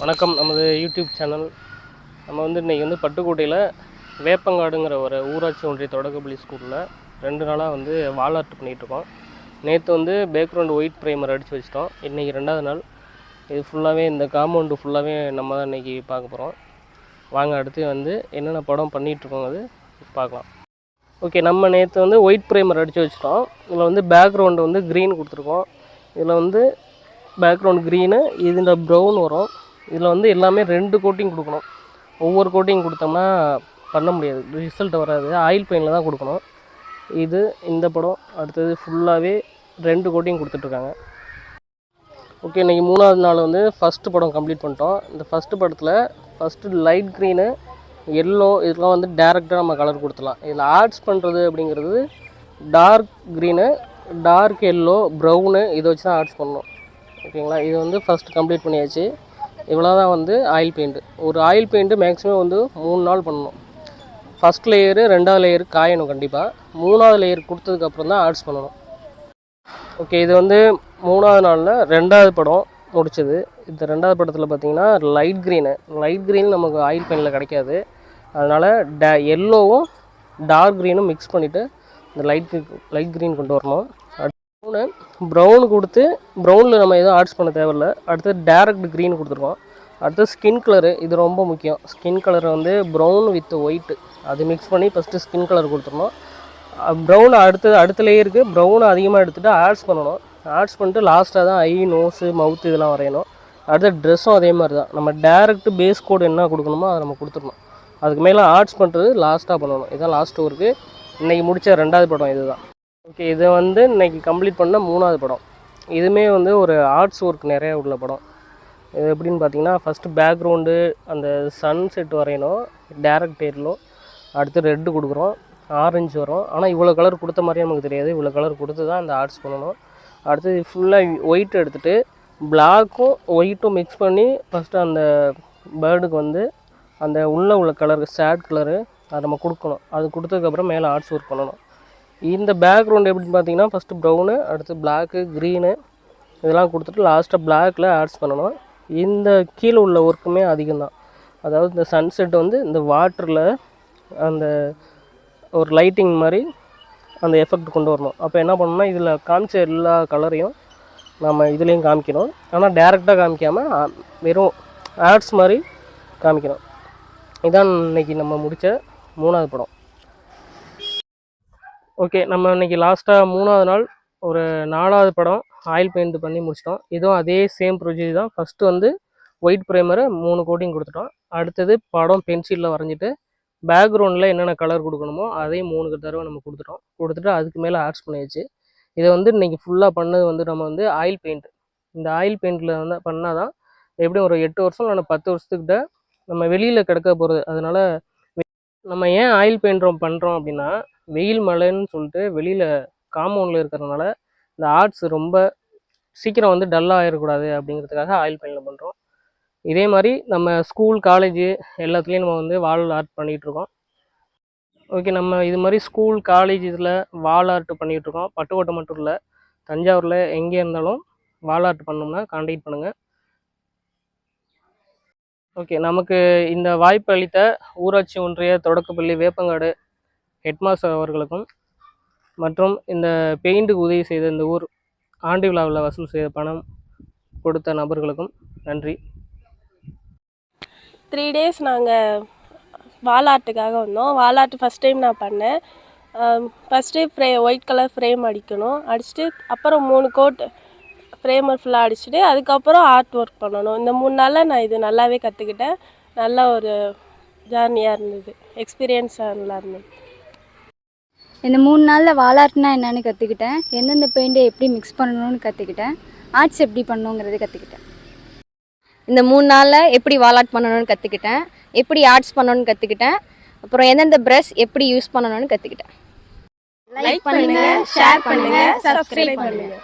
வணக்கம். நமது YouTube channel. நம்ம வந்து இன்றைக்கி வந்து பட்டுக்கோட்டையில் வேப்பங்காடுங்கிற ஒரு ஊராட்சி ஒன்றிய தொடக்கப்பள்ளி ஸ்கூலில் 2 நாளாக வந்து வால் ஆர்ட் பண்ணிகிட்ருக்கோம். நேற்று வந்து பேக்ரவுண்ட் ஒயிட் ப்ரைமர் அடித்து வச்சிட்டோம். இன்றைக்கி 2வது நாள். இது ஃபுல்லாகவே இந்த காம்பவுண்டு ஃபுல்லாகவே நம்ம தான் இன்றைக்கி பார்க்க போகிறோம். வாங்க அடுத்து வந்து என்னென்ன படம் பண்ணிகிட்ருக்கோம் அது பார்க்கலாம். ஓகே, நம்ம நேற்று வந்து ஒயிட் ப்ரைமர் அடித்து வச்சிட்டோம். இதில் வந்து பேக்ரவுண்டு வந்து க்ரீன் கொடுத்துருக்கோம். இதில் வந்து பேக்ரவுண்ட் க்ரீனு, இதில் ப்ரௌன் வரும். இதில் வந்து எல்லாமே 2 கோட்டிங் கொடுக்கணும். ஒவ்வொரு கோட்டிங் கொடுத்தோம்னா பண்ண முடியாது, ரிசல்ட் வராது. ஆயில் பெயிண்டில் தான் கொடுக்கணும். இது இந்த படம் அடுத்தது ஃபுல்லாகவே 2 கோட்டிங் கொடுத்துட்ருக்காங்க. ஓகே, இன்றைக்கி 3வது நாள் வந்து ஃபஸ்ட்டு படம் கம்ப்ளீட் பண்ணிட்டோம். இந்த ஃபஸ்ட்டு படத்தில் ஃபஸ்ட்டு லைட் க்ரீனு, எல்லோ இதெல்லாம் வந்து டேரெக்டாக நம்ம கலர் கொடுத்துடலாம். இதில் ஆர்ட்ஸ் பண்ணுறது அப்படிங்கிறது dark green, dark yellow, brown இதை வச்சு தான் ஆர்ட்ஸ் பண்ணணும். ஓகேங்களா, இது வந்து ஃபஸ்ட்டு கம்ப்ளீட் பண்ணியாச்சு. இவ்வளோ தான் வந்து ஆயில் பெயிண்ட்டு. ஒரு ஆயில் பெயிண்ட்டு மேக்ஸிமம் வந்து 3 நாள் பண்ணணும். ஃபஸ்ட் லேயரு 2வது லேயரு காயணும் கண்டிப்பாக. 3வது லேயர் கொடுத்ததுக்கப்புறம் தான் ஆர்ட்ஸ் பண்ணணும். ஓகே, இது வந்து 3வது நாளில் 2வது படம் முடிச்சது. இந்த 2வது படத்தில் பார்த்திங்கன்னா லைட் க்ரீன் நமக்கு ஆயில் பெயிண்டில் கிடைக்காது. அதனால் எல்லோவும் டார்க் க்ரீனும் மிக்ஸ் பண்ணிவிட்டு இந்த லைட் க்ரீன் கொண்டு வரணும். ப்ரௌன் கொடுத்து ப்ரௌனில் நம்ம எதுவும் ஆர்ட்ஸ் பண்ண தேவையில்லை. அடுத்து டேரக்ட் க்ரீன் கொடுத்துருக்கோம். அடுத்து ஸ்கின் கலரு, இது ரொம்ப முக்கியம். ஸ்கின் கலரை வந்து ப்ரௌன் வித் ஒயிட்டு அது மிக்ஸ் பண்ணி ஃபஸ்ட்டு ஸ்கின் கலர் கொடுத்துடணும். ப்ரௌன் அடுத்த லேயருக்கு ப்ரௌனை அதிகமாக எடுத்துகிட்டு ஆர்ட்ஸ் பண்ணணும். ஆர்ட்ஸ் பண்ணிட்டு லாஸ்ட்டாக தான் ஐ, நோஸு, மவுத்து இதெல்லாம் வரையணும். அடுத்த ட்ரெஸ்ஸும் அதே மாதிரி தான். நம்ம டேரக்ட் பேஸ் கோடு என்ன கொடுக்கணுமோ அதை நம்ம கொடுத்துடணும். அதுக்கு மேலே ஆர்ட்ஸ் பண்ணுறது லாஸ்ட்டாக பண்ணணும். இதுதான் லாஸ்ட் ஒர்க்கு. இன்றைக்கி முடித்த 2வது படம் இது தான். ஓகே, இதை வந்து இன்றைக்கி கம்ப்ளீட் பண்ண 3வது படம். இதுவுமே வந்து ஒரு ஆர்ட்ஸ் ஒர்க் நிறையா உள்ள படம். இது எப்படின்னு பார்த்தீங்கன்னா ஃபஸ்ட்டு பேக்ரவுண்டு அந்த சன் செட் வரையணும், டேரக்ட் எல்லோ. அடுத்து ரெட்டு கொடுக்குறோம், ஆரஞ்சு வரும். ஆனால் இவ்வளோ கலர் கொடுத்த மாதிரியே நமக்கு தெரியாது. இவ்வளோ கலர் கொடுத்து தான் அந்த ஆர்ட்ஸ் பண்ணணும். அடுத்து ஃபுல்லாக ஒயிட் எடுத்துகிட்டு பிளாக்கும் ஒயிட்டும் மிக்ஸ் பண்ணி ஃபஸ்ட்டு அந்த பேர்டுக்கு வந்து அந்த உள்ள கலர் சேட் கலரு அதை நம்ம கொடுக்கணும். அது கொடுத்ததுக்கப்புறம் மேலே ஆர்ட்ஸ் ஒர்க் பண்ணணும். இந்த பேக்ரவுண்டு எப்படின்னு பார்த்தீங்கன்னா ஃபஸ்ட்டு ப்ரௌனு, அடுத்து பிளாக்கு, க்ரீனு இதெல்லாம் கொடுத்துட்டு லாஸ்ட்டாக பிளாக்கில் ஆட்ஸ் பண்ணணும். இந்த கீழே உள்ள ஒர்க்குமே அதிகம்தான். அதாவது இந்த சன்செட் வந்து இந்த வாட்டரில் அந்த ஒரு லைட்டிங் மாதிரி அந்த எஃபெக்ட் கொண்டு வரணும். அப்போ என்ன பண்ணணும்னா இதில் காமிச்ச எல்லா கலரையும் நம்ம இதுலேயும் காமிக்கணும். ஆனால் டேரெக்டாக காமிக்காமல் வெறும் ஆட்ஸ் மாதிரி காமிக்கணும். இதான் இன்றைக்கி நம்ம முடித்த 3வது படம். ஓகே, நம்ம இன்றைக்கி லாஸ்ட்டாக 3வது நாள் ஒரு 4வது படம் ஆயில் பெயிண்ட் பண்ணி முடிச்சிட்டோம். இதுவும் அதே சேம் ப்ரொசீஜர் தான். ஃபஸ்ட்டு வந்து ஒயிட் ப்ரைமரை 3 கோட்டிங் கொடுத்துட்டோம். அடுத்தது படம் பென்சிலில் வரைஞ்சிட்டு பேக்ரவுண்டில் என்னென்ன கலர் கொடுக்கணுமோ அதையும் 3 தடவை நம்ம கொடுத்துட்டு அதுக்கு மேலே ஆர்ட்ஸ் பண்ணியாச்சு. இதை வந்து இன்றைக்கி ஃபுல்லாக பண்ணது வந்து நம்ம வந்து ஆயில் பெயிண்ட். இந்த ஆயில் பெயிண்டில் வந்து பண்ணால் தான் எப்படியும் ஒரு 8 வருஷம் இல்லை 10 வருஷத்துக்கிட்ட நம்ம வெளியில் கிடக்க போகிறது. அதனால் நம்ம ஏன் ஆயில் பெயிண்ட் பண்ணுறோம் அப்படின்னா வெயில் மழைன்னு சொல்லிட்டு வெளியில் காம்பவுண்டில் இருக்கிறதுனால இந்த ஆர்ட்ஸ் ரொம்ப சீக்கிரம் வந்து டல்லாக ஆகிடக்கூடாது அப்படிங்கிறதுக்காக ஆயில் பெயிண்டில் பண்ணுறோம். இதே மாதிரி நம்ம ஸ்கூல், காலேஜு எல்லாத்துலேயும் நம்ம வந்து வால் ஆர்ட் பண்ணிகிட்ருக்கோம். ஓகே, நம்ம இது மாதிரி ஸ்கூல், காலேஜ் இதில் வால் ஆர்ட் பண்ணிகிட்ருக்கோம். பட்டுக்கோட்டை மட்டும் இல்லை, தஞ்சாவூரில் எங்கே இருந்தாலும் வால் ஆர்ட் பண்ணோம்னா கான்டாக்ட் பண்ணுங்கள். ஓகே, நமக்கு இந்த வாய்ப்பு அளித்த ஊராட்சி ஒன்றிய தொடக்கப்பள்ளி வேப்பங்காடு ஹெட்மாஸ்டர் அவர்களுக்கும் மற்றும் இந்த பெயிண்ட்டுக்கு உதவி செய்த இந்த ஊர் ஆண்டு விழாவில் வசூல் செய்த பணம் கொடுத்த நபர்களுக்கும் நன்றி. 3 days நாங்கள் வால் ஆர்ட்டுக்காக வந்தோம். வால் ஆர்ட் ஃபஸ்ட் டைம் நான் பண்ணேன். ஃபஸ்ட்டு ஒயிட் கலர் ஃப்ரேம் அடிக்கணும். அடிச்சுட்டு அப்புறம் 3 கோட் ஃப்ரேமர் ஃபுல்லாக அடிச்சுட்டு அதுக்கப்புறம் ஆர்ட் ஒர்க் பண்ணணும். இந்த 3 நாளில் நான் இது நல்லாவே கற்றுக்கிட்டேன். நல்ல ஒரு ஜேர்னியாக இருந்தது, எக்ஸ்பீரியன்ஸாக நல்லா இருந்தது. இந்த 3 நாளில் வால் ஆர்ட்னா என்னென்னு கற்றுக்கிட்டேன். எந்தெந்த பெயிண்ட்டை எப்படி மிக்ஸ் பண்ணணும்னு கற்றுக்கிட்டேன். ஆர்ட்ஸ் எப்படி பண்ணணுங்கிறது கற்றுக்கிட்டேன். இந்த 3 நாளில் எப்படி வால் ஆர்ட் பண்ணணும்னு கற்றுக்கிட்டேன், எப்படி ஆர்ட்ஸ் பண்ணணும்னு கற்றுக்கிட்டேன், அப்புறம் எந்தெந்த ப்ரஷ் எப்படி யூஸ் பண்ணணும்னு கற்றுக்கிட்டேன். லைக் பண்ணுங்கள், ஷேர் பண்ணுங்கள், சப்ஸ்கிரைப் பண்ணுங்கள்.